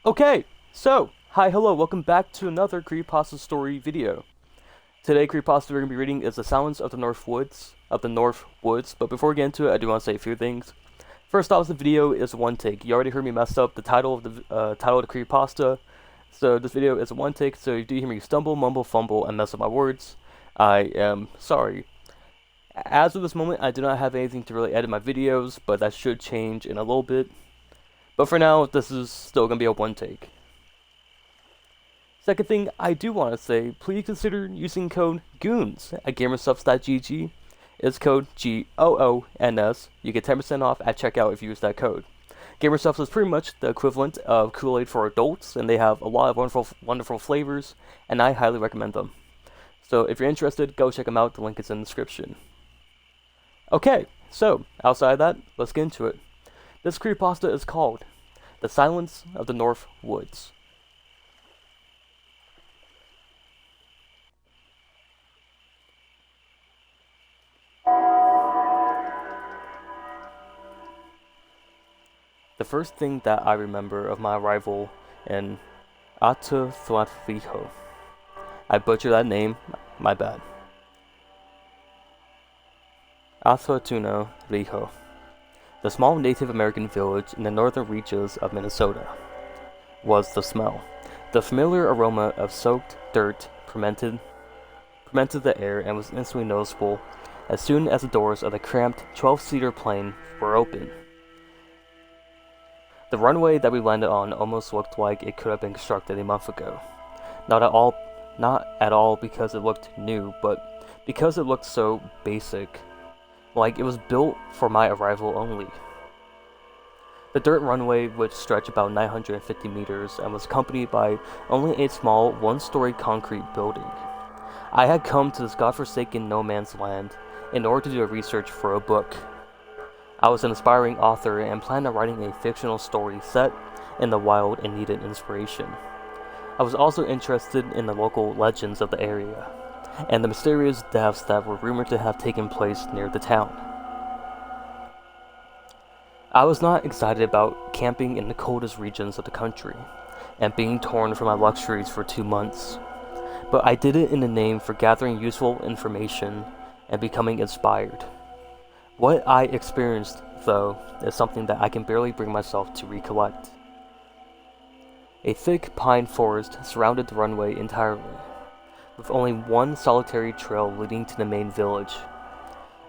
Okay, so, hi, hello, welcome back to another Creepypasta story video. Today, Creepypasta we're going to be reading is The Silence of the North Woods, but before we get into it, I do want to say a few things. First off, the video is one take. You already heard me mess up the title of the Creepypasta, so this video is a one take, so if you do hear me stumble, mumble, fumble, and mess up my words, I am sorry. As of this moment, I do not have anything to really edit my videos, but that should change in a little bit. But for now, this is still going to be a one take. Second thing I do want to say, please consider using code GOONS at gamersubs.gg. It's code GOONS. You get 10% off at checkout if you use that code. Gamersubs is pretty much the equivalent of Kool-Aid for adults, and they have a lot of wonderful flavors, and I highly recommend them. So if you're interested, go check them out. The link is in the description. Okay, so outside of that, let's get into it. This creepypasta is called The Silence of the North Woods. The first thing that I remember of my arrival in Atuthuatviho. I butchered that name, my bad. Atuthuatviho. The small Native American village in the northern reaches of Minnesota, was the smell. The familiar aroma of soaked dirt fermented the air and was instantly noticeable as soon as the doors of the cramped 12-seater plane were open. The runway that we landed on almost looked like it could have been constructed a month ago. Not at all because it looked new, but because it looked so basic. Like it was built for my arrival only. The dirt runway would stretch about 950 meters and was accompanied by only a small one-story concrete building. I had come to this godforsaken no man's land in order to do research for a book. I was an aspiring author and planned on writing a fictional story set in the wild and needed inspiration. I was also interested in the local legends of the area and the mysterious deaths that were rumored to have taken place near the town. I was not excited about camping in the coldest regions of the country and being torn from my luxuries for 2 months, but I did it in the name for gathering useful information and becoming inspired. What I experienced, though, is something that I can barely bring myself to recollect. A thick pine forest surrounded the runway entirely, with only one solitary trail leading to the main village.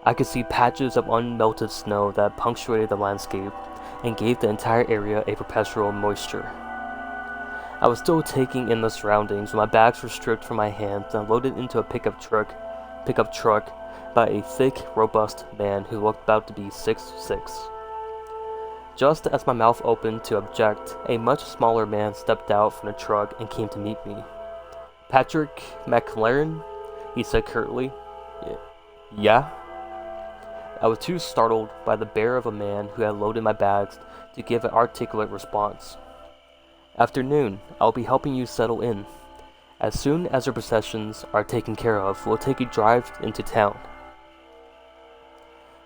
I could see patches of unmelted snow that punctuated the landscape and gave the entire area a perpetual moisture. I was still taking in the surroundings when my bags were stripped from my hands and loaded into a pickup truck by a thick, robust man who looked about to be 6'6". Just as my mouth opened to object, a much smaller man stepped out from the truck and came to meet me. "Patrick McLaren?" he said curtly. "Yeah?" I was too startled by the bear of a man who had loaded my bags to give an articulate response. "Afternoon, I'll be helping you settle in. As soon as your possessions are taken care of, we'll take a drive into town."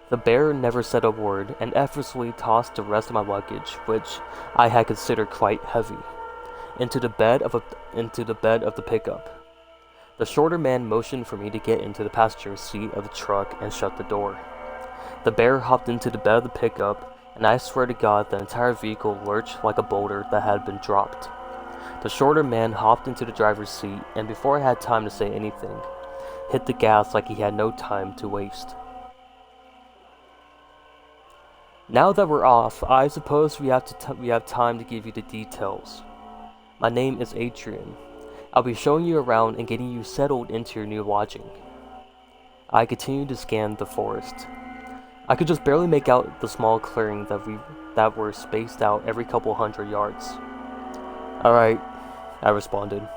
The bear never said a word and effortlessly tossed the rest of my luggage, which I had considered quite heavy, into the bed of the pickup. The shorter man motioned for me to get into the passenger seat of the truck and shut the door. The bear hopped into the bed of the pickup, and I swear to God the entire vehicle lurched like a boulder that had been dropped. The shorter man hopped into the driver's seat, and before I had time to say anything, hit the gas like he had no time to waste. "Now that we're off, I suppose we have time to give you the details. My name is Adrian. I'll be showing you around and getting you settled into your new lodging." I continued to scan the forest. I could just barely make out the small clearing that were spaced out every couple hundred yards. "Alright," I responded.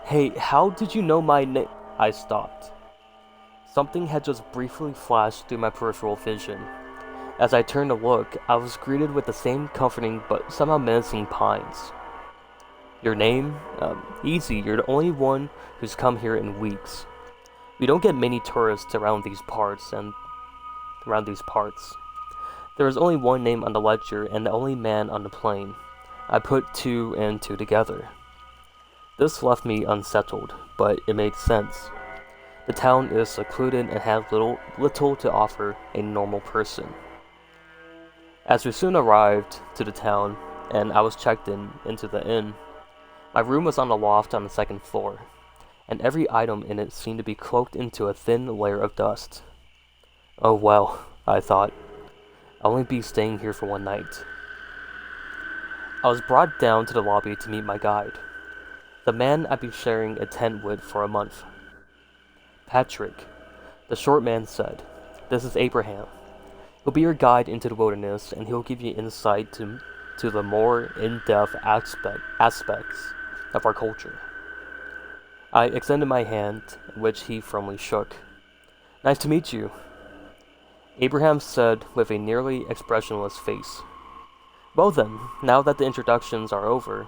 "Hey, how did you know my name?" I stopped. Something had just briefly flashed through my peripheral vision. As I turned to look, I was greeted with the same comforting but somehow menacing pines. "Your name? Easy, you're the only one who's come here in weeks. We don't get many tourists around these parts. There is only one name on the ledger and the only man on the plane. I put two and two together. This left me unsettled, but it made sense. The town is secluded and had little to offer a normal person. As we soon arrived to the town, and I was checked into the inn, my room was on the loft on the second floor, and every item in it seemed to be cloaked into a thin layer of dust. Oh well, I thought. I'll only be staying here for one night. I was brought down to the lobby to meet my guide, the man I'd be sharing a tent with for a month. Patrick, the short man said, "This is Abraham. He'll be your guide into the wilderness, and he'll give you insight to the more in-depth aspects of our culture." I extended my hand, which he firmly shook. "Nice to meet you," Abraham said with a nearly expressionless face. "Well then, now that the introductions are over,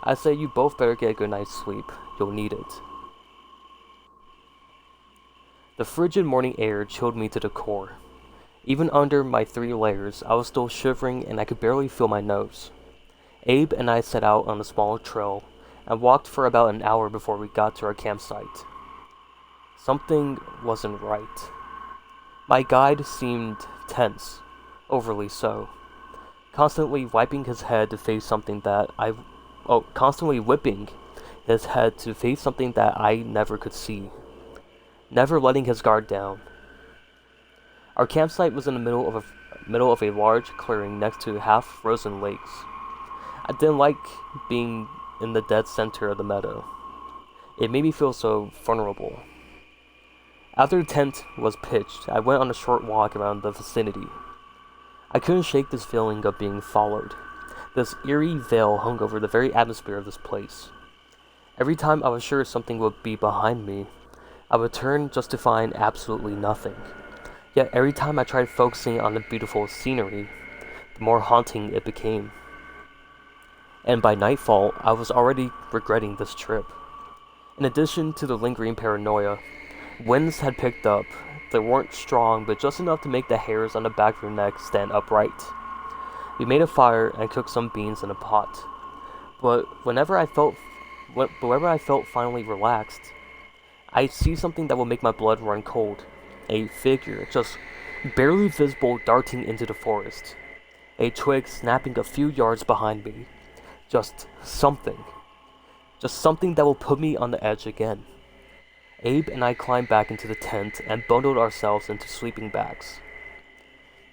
I say you both better get a good night's sleep. You'll need it." The frigid morning air chilled me to the core. Even under my 3 layers, I was still shivering and I could barely feel my nose. Abe and I set out on a small trail and walked for about an hour before we got to our campsite. Something wasn't right. My guide seemed tense, overly so, constantly whipping his head to face something that I never could see, never letting his guard down. Our campsite was in the middle of a large clearing next to half-frozen lakes. I didn't like being in the dead center of the meadow. It made me feel so vulnerable. After the tent was pitched, I went on a short walk around the vicinity. I couldn't shake this feeling of being followed. This eerie veil hung over the very atmosphere of this place. Every time I was sure something would be behind me, I would turn just to find absolutely nothing. Yet every time I tried focusing on the beautiful scenery, the more haunting it became. And by nightfall, I was already regretting this trip. In addition to the lingering paranoia, winds had picked up. They weren't strong, but just enough to make the hairs on the back of your neck stand upright. We made a fire and cooked some beans in a pot. But whenever I felt finally relaxed, I'd see something that would make my blood run cold. A figure, just barely visible, darting into the forest. A twig snapping a few yards behind me. Just something that will put me on the edge again. Abe and I climbed back into the tent and bundled ourselves into sleeping bags.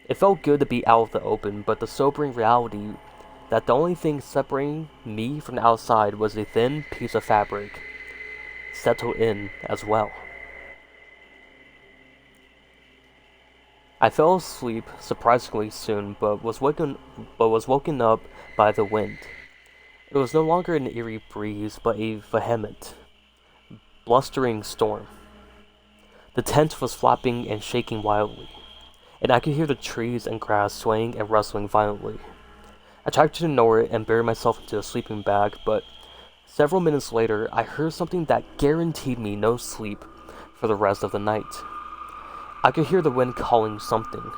It felt good to be out of the open, but the sobering reality that the only thing separating me from the outside was a thin piece of fabric settled in as well. I fell asleep surprisingly soon, but was woken up by the wind. It was no longer an eerie breeze, but a vehement, blustering storm. The tent was flapping and shaking wildly, and I could hear the trees and grass swaying and rustling violently. I tried to ignore it and bury myself into a sleeping bag, but several minutes later, I heard something that guaranteed me no sleep for the rest of the night. I could hear the wind calling something.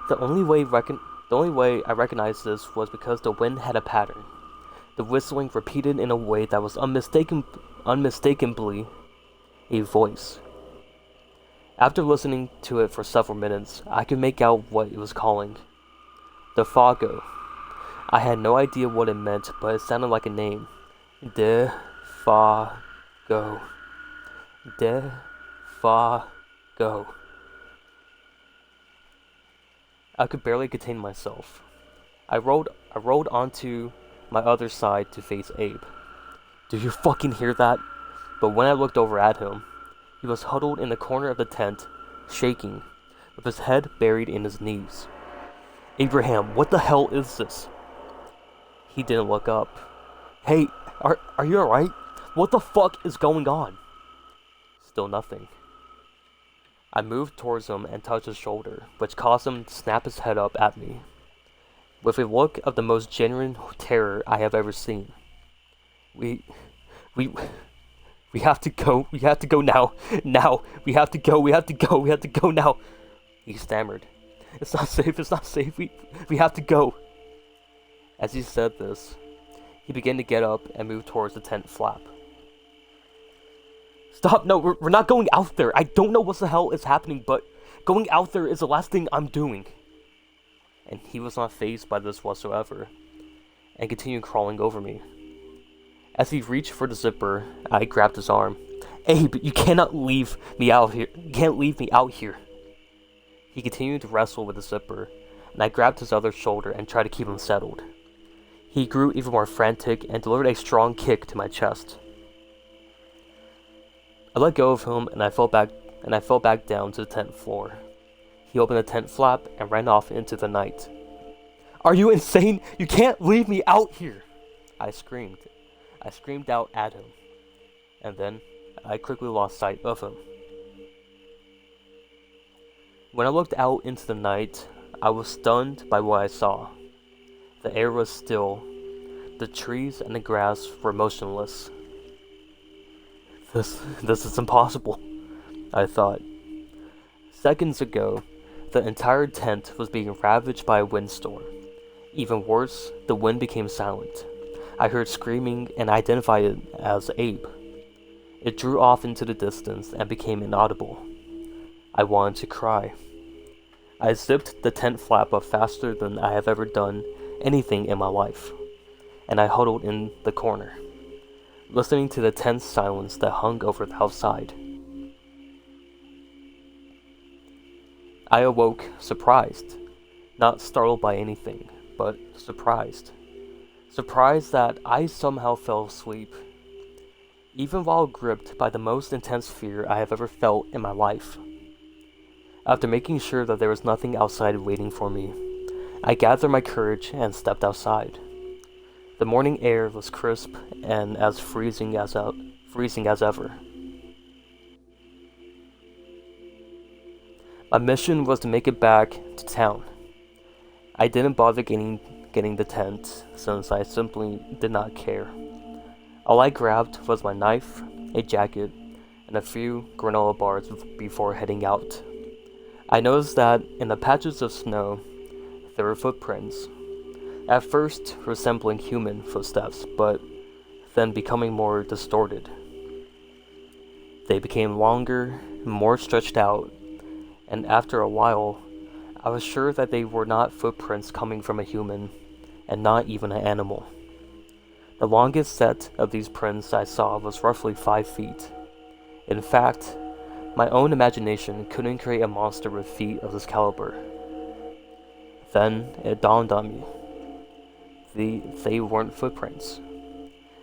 The only way I recognized this was because the wind had a pattern. The whistling repeated in a way that was unmistakably a voice. After listening to it for several minutes, I could make out what it was calling. Defago. I had no idea what it meant, but it sounded like a name. Defago. Defago. I could barely contain myself. I rolled onto my other side to face Abe. "Do you fucking hear that?" But when I looked over at him, he was huddled in the corner of the tent, shaking, with his head buried in his knees. "Abraham, what the hell is this?" He didn't look up. "Hey, are you alright? What the fuck is going on?" Still nothing. I moved towards him and touched his shoulder, which caused him to snap his head up at me, with a look of the most genuine terror I have ever seen. We have to go. We have to go now. Now. We have to go. We have to go. We have to go now. He stammered. It's not safe. We have to go." As he said this, he began to get up and move towards the tent flap. Stop, no, we're not going out there. I don't know what the hell is happening, but going out there is the last thing I'm doing. And he was not fazed by this whatsoever, and continued crawling over me. As he reached for the zipper, I grabbed his arm. Abe, you cannot leave me out here. You can't leave me out here. He continued to wrestle with the zipper, and I grabbed his other shoulder and tried to keep him settled. He grew even more frantic and delivered a strong kick to my chest. I let go of him and I fell back down to the tent floor. He opened the tent flap and ran off into the night. Are you insane? You can't leave me out here! I screamed. I screamed out at him. And then I quickly lost sight of him. When I looked out into the night, I was stunned by what I saw. The air was still. The trees and the grass were motionless. This is impossible, I thought. Seconds ago, the entire tent was being ravaged by a windstorm. Even worse, the wind became silent. I heard screaming and identified it as Abe. It drew off into the distance and became inaudible. I wanted to cry. I zipped the tent flap up faster than I have ever done anything in my life, and I huddled in the corner, listening to the tense silence that hung over the outside. I awoke surprised, not startled by anything, but surprised. Surprised that I somehow fell asleep, even while gripped by the most intense fear I have ever felt in my life. After making sure that there was nothing outside waiting for me, I gathered my courage and stepped outside. The morning air was crisp and as freezing as ever. My mission was to make it back to town. I didn't bother getting the tent, since I simply did not care. All I grabbed was my knife, a jacket, and a few granola bars before heading out. I noticed that in the patches of snow, there were footprints, at first resembling human footsteps, but then becoming more distorted. They became longer, more stretched out, and after a while, I was sure that they were not footprints coming from a human, and not even an animal. The longest set of these prints I saw was roughly 5 feet. In fact, my own imagination couldn't create a monster with feet of this caliber. Then it dawned on me. They weren't footprints.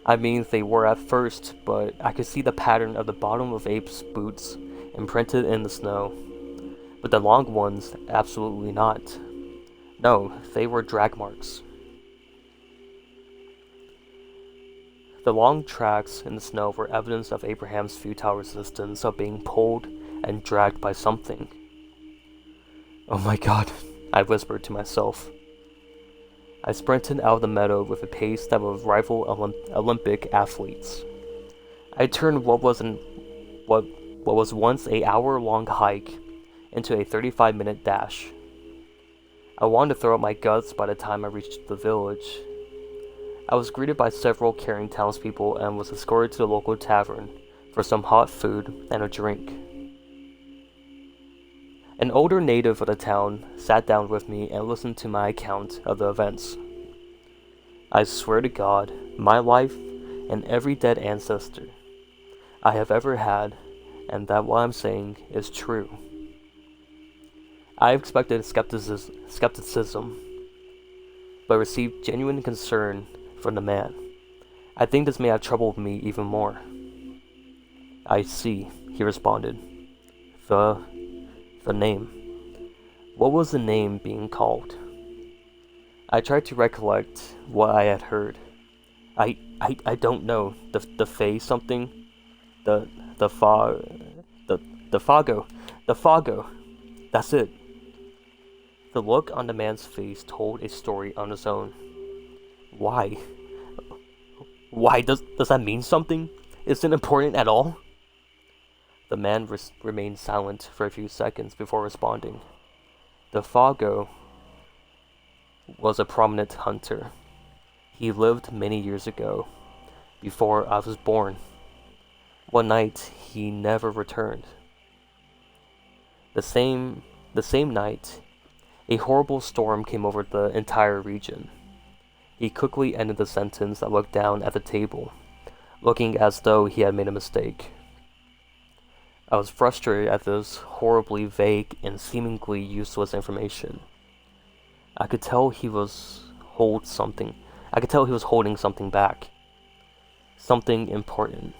I mean, they were at first, but I could see the pattern of the bottom of Abe's boots imprinted in the snow. But the long ones, absolutely not. No, they were drag marks. The long tracks in the snow were evidence of Abraham's futile resistance of being pulled and dragged by something. Oh my god, I whispered to myself. I sprinted out of the meadow with a pace that would rival Olympic athletes. I turned what was once an hour-long hike into a 35-minute dash. I wanted to throw up my guts by the time I reached the village. I was greeted by several caring townspeople and was escorted to the local tavern for some hot food and a drink. An older native of the town sat down with me and listened to my account of the events. I swear to God, my life and every dead ancestor I have ever had, and that what I'm saying is true. I expected skepticism, but received genuine concern from the man. I think this may have troubled me even more. I see, he responded. The name. What was the name being called? I tried to recollect what I had heard. I don't know. The Fae something? The Fago. That's it. The look on the man's face told a story on its own. Why? Why does that mean something? Is it important at all? The man remained silent for a few seconds before responding. The Fago was a prominent hunter. He lived many years ago, before I was born. One night, he never returned. The same night, a horrible storm came over the entire region. He quickly ended the sentence and looked down at the table, looking as though he had made a mistake. I was frustrated at this horribly vague and seemingly useless information. I could tell he was holding something back. Something important.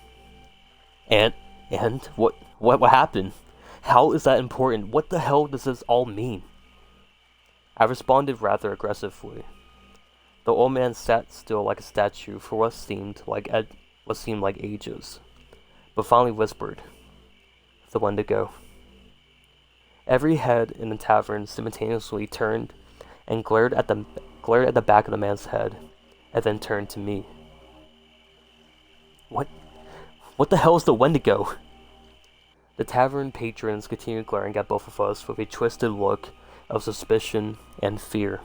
And what happened? How is that important? What the hell does this all mean? I responded rather aggressively. The old man sat still like a statue for what seemed like ages, but finally whispered, "The Wendigo." Every head in the tavern simultaneously turned and glared at the back of the man's head, and then turned to me. What the hell is the Wendigo? The tavern patrons continued glaring at both of us with a twisted look of suspicion and fear.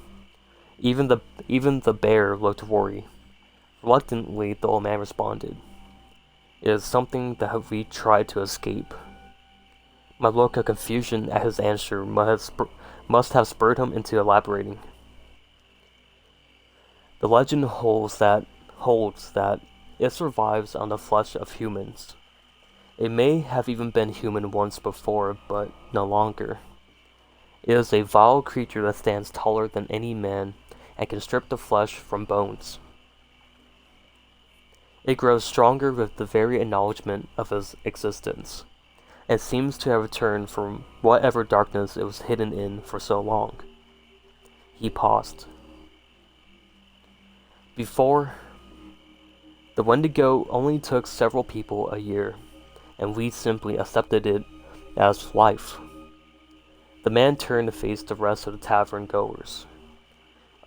Even the bear looked worried. Reluctantly, the old man responded, "It is something that we tried to escape." My look of confusion at his answer must have spurred him into elaborating. The legend holds that it survives on the flesh of humans. It may have even been human once before, but no longer. It is a vile creature that stands taller than any man and can strip the flesh from bones. It grows stronger with the very acknowledgement of his existence, and seems to have returned from whatever darkness it was hidden in for so long. He paused. Before, the Wendigo only took several people a year, and we simply accepted it as life. The man turned to face the rest of the tavern goers.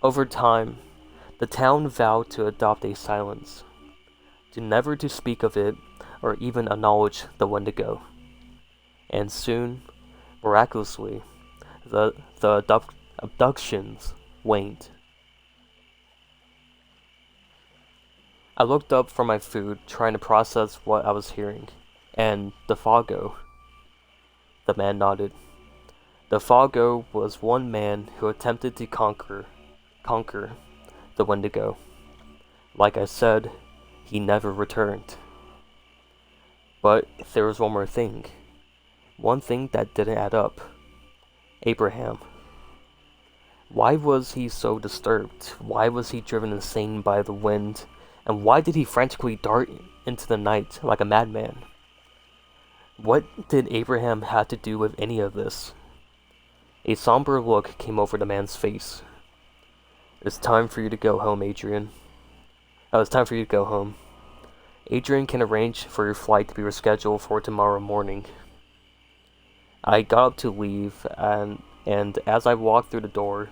Over time, the town vowed to adopt a silence, to never to speak of it or even acknowledge the Wendigo. And soon, miraculously, the abductions waned. I looked up from my food, trying to process what I was hearing. "And the Fago?" The man nodded. The Fago was one man who attempted to conquer the Wendigo. Like I said, he never returned. But there was one more thing. One thing that didn't add up. Abraham. Why was he so disturbed? Why was he driven insane by the wind? And why did he frantically dart into the night like a madman? What did Abraham have to do with any of this? A somber look came over the man's face. "It's time for you to go home, Adrian." "Oh, it's time for you to go home. Adrian can arrange for your flight to be rescheduled for tomorrow morning." I got up to leave, and as I walked through the door,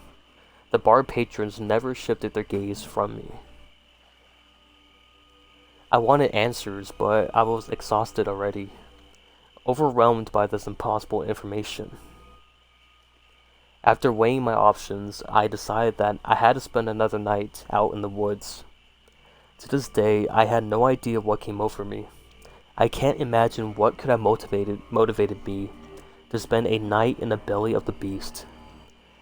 the bar patrons never shifted their gaze from me. I wanted answers, but I was exhausted already, overwhelmed by this impossible information. After weighing my options, I decided that I had to spend another night out in the woods. To this day, I had no idea what came over me. I can't imagine what could have motivated me to spend a night in the belly of the beast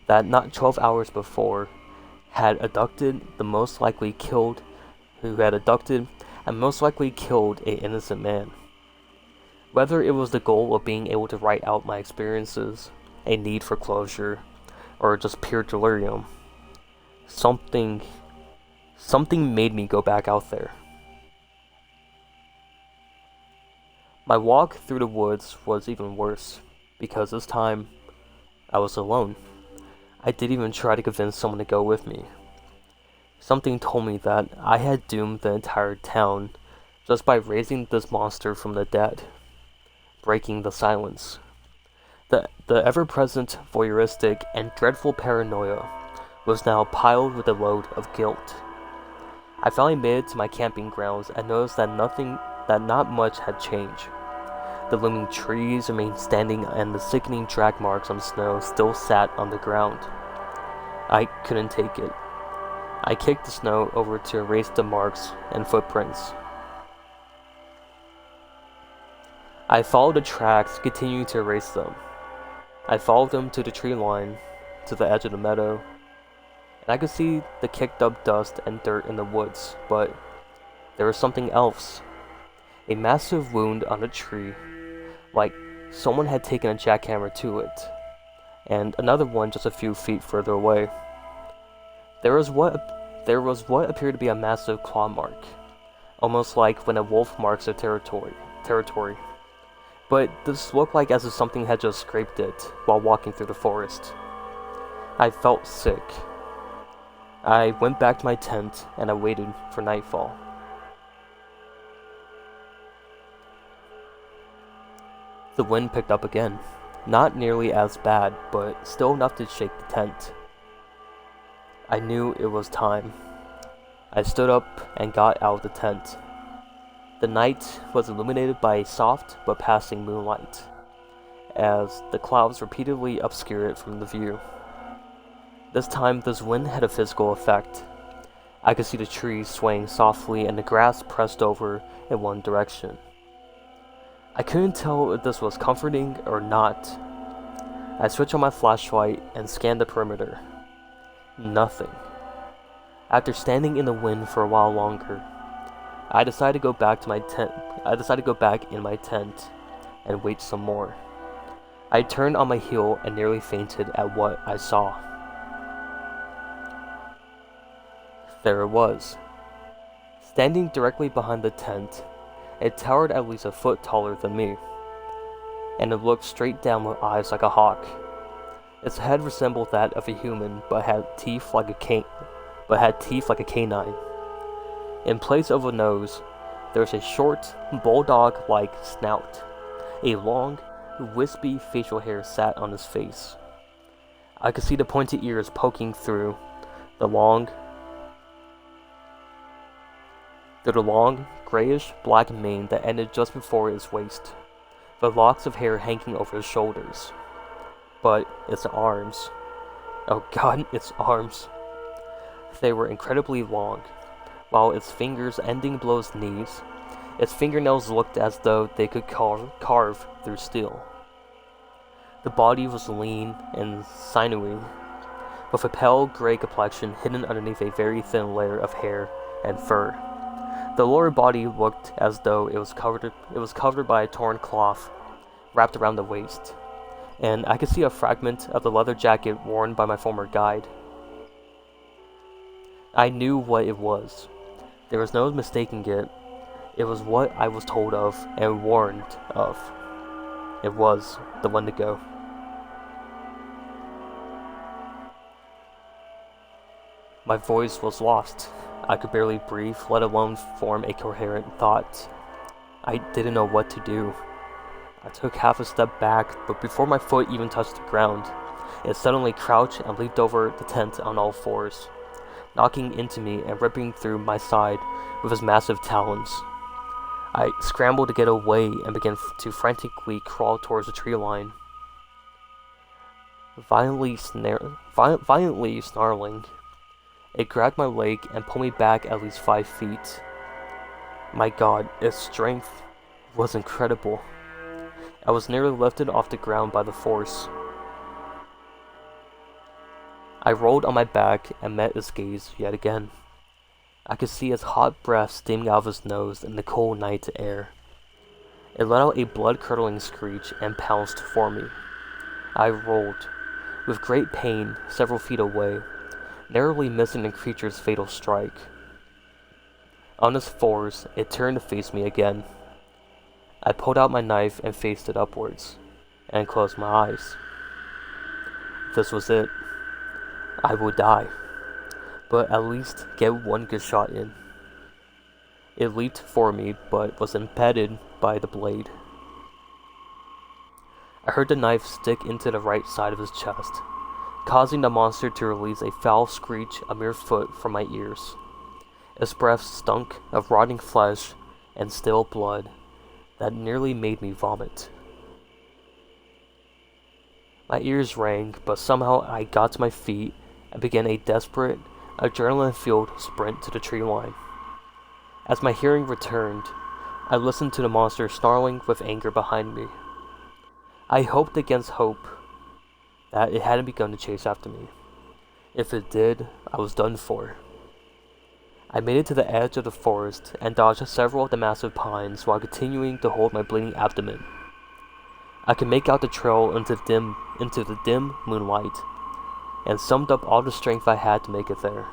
that not 12 hours before had abducted and most likely killed an innocent man. Whether it was the goal of being able to write out my experiences, a need for closure, or just pure delirium, something made me go back out there. My walk through the woods was even worse, because this time, I was alone. I didn't even try to convince someone to go with me. Something told me that I had doomed the entire town just by raising this monster from the dead, breaking the silence. The ever-present voyeuristic and dreadful paranoia was now piled with a load of guilt. I finally made it to my camping grounds and noticed that not much had changed. The looming trees remained standing and the sickening track marks on the snow still sat on the ground. I couldn't take it. I kicked the snow over to erase the marks and footprints. I followed the tracks, continuing to erase them. I followed them to the tree line, to the edge of the meadow, and I could see the kicked up dust and dirt in the woods, but there was something else. A massive wound on a tree, like someone had taken a jackhammer to it, and another one just a few feet further away. There was what appeared to be a massive claw mark, almost like when a wolf marks a territory. But this looked like as if something had just scraped it while walking through the forest. I felt sick. I went back to my tent and I waited for nightfall. The wind picked up again. Not nearly as bad, but still enough to shake the tent. I knew it was time. I stood up and got out of the tent. The night was illuminated by a soft but passing moonlight, as the clouds repeatedly obscured it from the view. This time, this wind had a physical effect. I could see the trees swaying softly and the grass pressed over in one direction. I couldn't tell if this was comforting or not. I switched on my flashlight and scanned the perimeter. Nothing. After standing in the wind for a while longer, I decided to go back in my tent and wait some more. I turned on my heel and nearly fainted at what I saw. There it was. Standing directly behind the tent, it towered at least a foot taller than me, and it looked straight down with eyes like a hawk. Its head resembled that of a human, but had teeth like a canine. In place of a nose, there was a short, bulldog-like snout. A long, wispy facial hair sat on his face. I could see the pointed ears poking through the long, grayish-black mane that ended just before his waist, with locks of hair hanging over his shoulders. But its arms... oh god, its arms. They were incredibly long, while its fingers ending below its knees, its fingernails looked as though they could carve through steel. The body was lean and sinewy, with a pale gray complexion hidden underneath a very thin layer of hair and fur. The lower body looked as though it was covered by a torn cloth wrapped around the waist, and I could see a fragment of the leather jacket worn by my former guide. I knew what it was. There was no mistaking it. It was what I was told of and warned of. It was the Wendigo. My voice was lost. I could barely breathe, let alone form a coherent thought. I didn't know what to do. I took half a step back, but before my foot even touched the ground, it suddenly crouched and leaped over the tent on all fours, knocking into me and ripping through my side with his massive talons. I scrambled to get away and began to frantically crawl towards the tree line. Violently snarling, it grabbed my leg and pulled me back at least 5 feet. My god, its strength was incredible. I was nearly lifted off the ground by the force. I rolled on my back and met his gaze yet again. I could see his hot breath steaming out of his nose in the cold night air. It let out a blood-curdling screech and pounced for me. I rolled, with great pain, several feet away, narrowly missing the creature's fatal strike. On its fours, it turned to face me again. I pulled out my knife and faced it upwards, and closed my eyes. This was it. I would die, but at least get one good shot in. It leaped for me, but was impeded by the blade. I heard the knife stick into the right side of his chest, causing the monster to release a foul screech a mere foot from my ears. Its breath stunk of rotting flesh and stale blood that nearly made me vomit. My ears rang, but somehow I got to my feet and began a desperate, adrenaline-fueled sprint to the tree line. As my hearing returned, I listened to the monster snarling with anger behind me. I hoped against hope that it hadn't begun to chase after me. If it did, I was done for. I made it to the edge of the forest and dodged several of the massive pines while continuing to hold my bleeding abdomen. I could make out the trail into the dim moonlight, and summed up all the strength I had to make it there.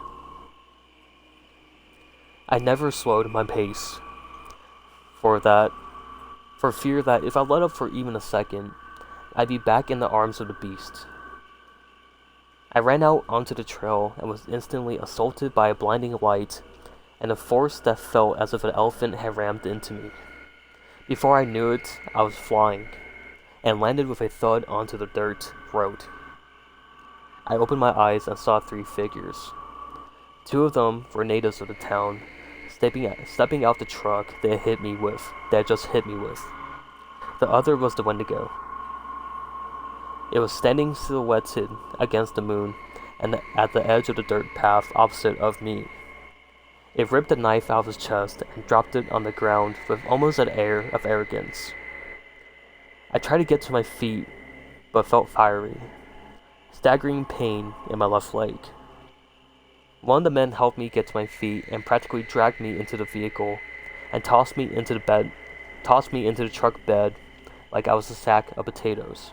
I never slowed my pace, for fear that if I let up for even a second, I'd be back in the arms of the beast. I ran out onto the trail and was instantly assaulted by a blinding light and a force that felt as if an elephant had rammed into me. Before I knew it, I was flying, and landed with a thud onto the dirt road. I opened my eyes and saw 3 figures. 2 of them were natives of the town, stepping out the truck they had just hit me with. The other was the Wendigo. It was standing silhouetted against the moon and at the edge of the dirt path opposite of me. It ripped a knife out of his chest and dropped it on the ground with almost an air of arrogance. I tried to get to my feet, but felt fiery, staggering pain in my left leg. One of the men helped me get to my feet and practically dragged me into the vehicle and tossed me into the truck bed like I was a sack of potatoes.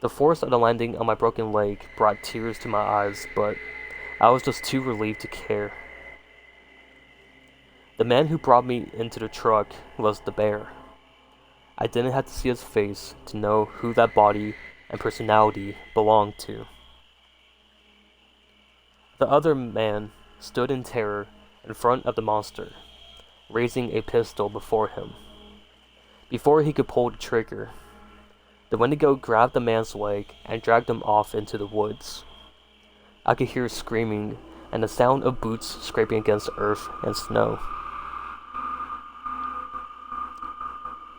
The force of the landing on my broken leg brought tears to my eyes, but I was just too relieved to care. The man who brought me into the truck was the bear. I didn't have to see his face to know who that body and personality belonged to. The other man stood in terror in front of the monster, raising a pistol before him. Before he could pull the trigger, the Wendigo grabbed the man's leg and dragged him off into the woods. I could hear screaming and the sound of boots scraping against earth and snow.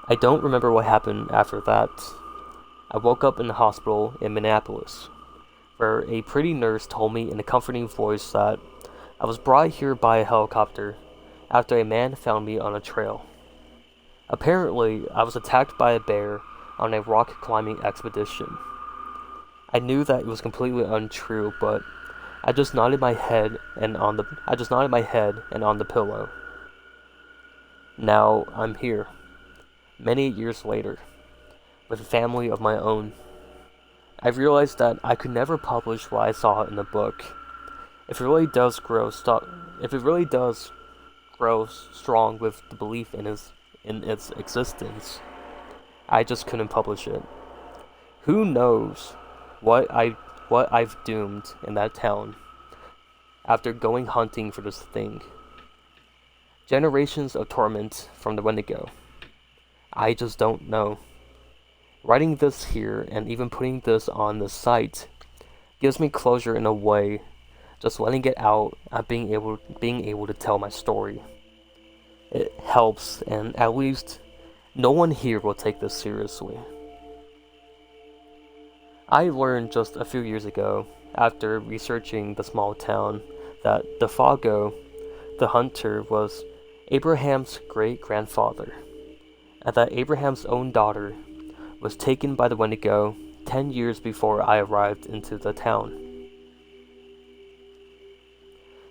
I don't remember what happened after that. I woke up in the hospital in Minneapolis, where a pretty nurse told me in a comforting voice that I was brought here by a helicopter after a man found me on a trail. Apparently, I was attacked by a bear on a rock climbing expedition. I knew that it was completely untrue, but I just nodded my head and on the pillow. Now I'm here, many years later, with a family of my own. I realized that I could never publish what I saw in the book. If it really does grow strong with the belief in its existence, I just couldn't publish it. Who knows what I've doomed in that town after going hunting for this thing. Generations of torment from the Wendigo. I just don't know. Writing this here and even putting this on the site gives me closure in a way, just letting it out and being able to tell my story. It helps, and at least no one here will take this seriously. I learned just a few years ago, after researching the small town, that Defago, the hunter, was Abraham's great-grandfather, and that Abraham's own daughter was taken by the Wendigo 10 years before I arrived into the town.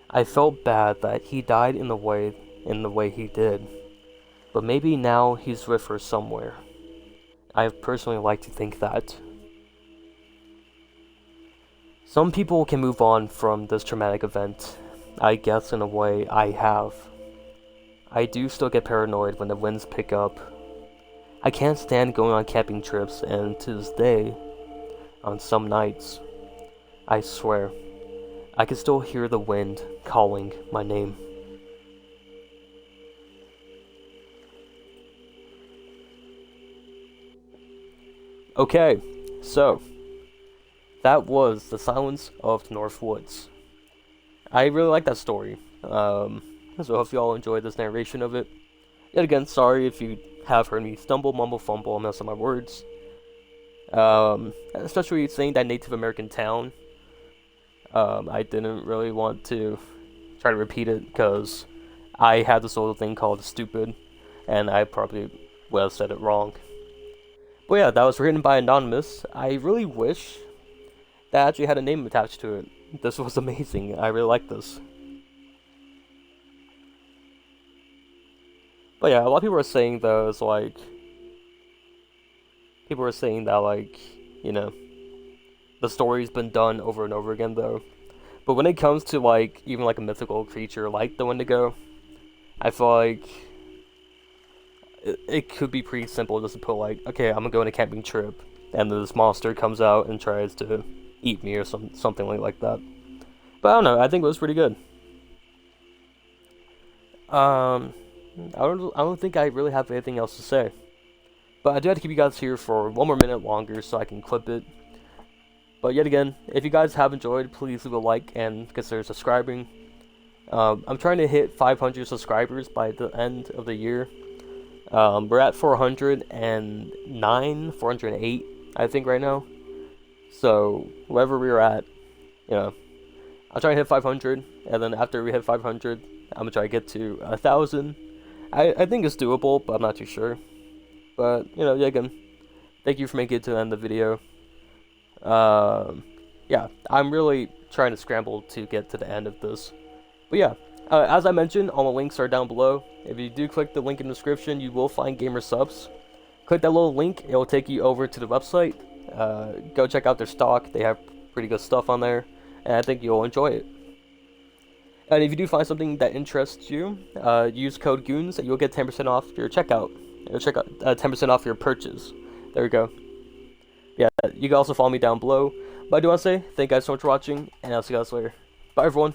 I felt bad that he died in the way he did, but maybe now he's with her somewhere. I personally like to think that. Some people can move on from this traumatic event. I guess in a way I have. I do still get paranoid when the winds pick up. I can't stand going on camping trips, and to this day, on some nights, I swear, I can still hear the wind calling my name. Okay, so that was The Silence of the North Woods. I really like that story. So I hope you all enjoyed this narration of it. Yet again, sorry if you have heard me stumble, mumble, fumble, and mess up my words. Especially saying that Native American town. I didn't really want to try to repeat it because I had this little thing called stupid, and I probably would have said it wrong. But yeah, that was written by Anonymous. I really wish that actually had a name attached to it. This was amazing. I really like this. But yeah, a lot of people are saying though, it's like people are saying that like, you know, the story's been done over and over again though. But when it comes to like even like a mythical creature like the Wendigo, I feel like it could be pretty simple just to put like, okay, I'm gonna go on a camping trip, and this monster comes out and tries to eat me or something like that. But I don't know. I think it was pretty good. I don't think I really have anything else to say. But I do have to keep you guys here for one more minute longer so I can clip it. But yet again, if you guys have enjoyed, please leave a like and consider subscribing. I'm trying to hit 500 subscribers by the end of the year. We're at 409, 408, I think right now. So wherever we're at, you know, I'll try to hit 500, and then after we hit 500, I'm gonna try to get to 1,000. I think it's doable, but I'm not too sure. But you know, yeah, again, thank you for making it to the end of the video. Yeah, I'm really trying to scramble to get to the end of this. But yeah, as I mentioned, all the links are down below. If you do click the link in the description, you will find Gamer Subs. Click that little link, it will take you over to the website. Go check out their stock, they have pretty good stuff on there, and I think you'll enjoy it. And if you do find something that interests you, use code GOONS and you'll get 10% off your checkout. 10% off your purchase. There we go. Yeah, you can also follow me down below. But I do want to say, thank you guys so much for watching, and I'll see you guys later. Bye everyone.